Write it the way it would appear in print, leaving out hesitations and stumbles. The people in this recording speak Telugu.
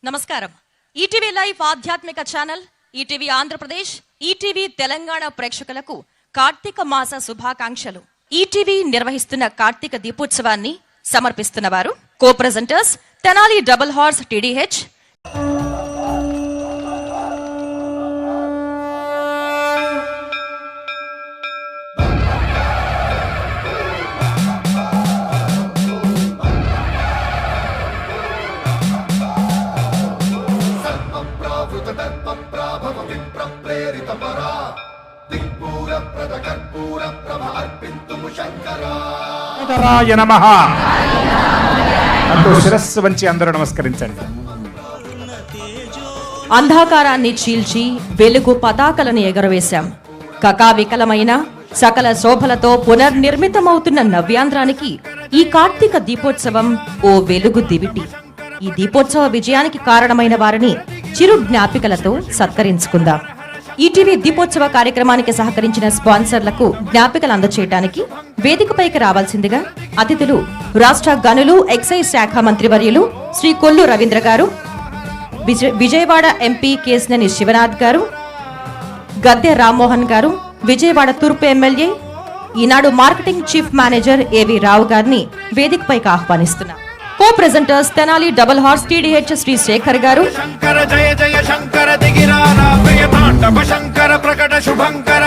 నమస్కారం. ఈటీవీ లైవ్ ఆధ్యాత్మిక channel, ETV Andhra Pradesh, ETV Telangana ప్రేక్షకులకు కార్తీక మాస శుభాకాంక్షలు. ఈటీవీ నిర్వహిస్తున్న కార్తీక దీపోత్సవాన్ని సమర్పిస్తున్న వారు co presenters Tenali double horse TDH, నమః. శిరస్సు వంచి అందరూ నమస్కరించండి. అంధకారాన్ని చీల్చి వెలుగు పతాకలను ఎగరవేశాం. కకావికలమైన సకల శోభలతో పునర్నిర్మితమవుతున్న నవ్యాంధ్రానికి ఈ కార్తీక దీపోత్సవం ఓ వెలుగు దివిటి. ఈ దీపోత్సవ విజయానికి కారణమైన వారిని చిరు జ్ఞాపికలతో సత్కరించుకుందాం. ఈటీవీ దీపోత్సవ కార్యక్రమానికి సహకరించిన స్పాన్సర్లకు జ్ఞాపికలు అందచేయడానికి వేదికపైకి రావాల్సిందిగా అతిథులు రాష్ట్ర గనులు ఎక్సైజ్ శాఖ మంత్రివర్యులు శ్రీ కొల్లు రవీంద్ర గారు, విజయవాడ ఎంపీ కేశినేని శివనాథ్ గారు, గద్దె రామ్మోహన్ గారు, విజయవాడ తూర్పు MLA, Eenadu marketing chief manager AV Rao గారిని వేదికపైకి ఆహ్వానిస్తున్నారు. Co presenters Tenali double horse TDH Shri Shekhar garu, Shankara జయ జయ శంకర దిగిరారా ప్రియ తాండవ శంకర ప్రకట శుభంకర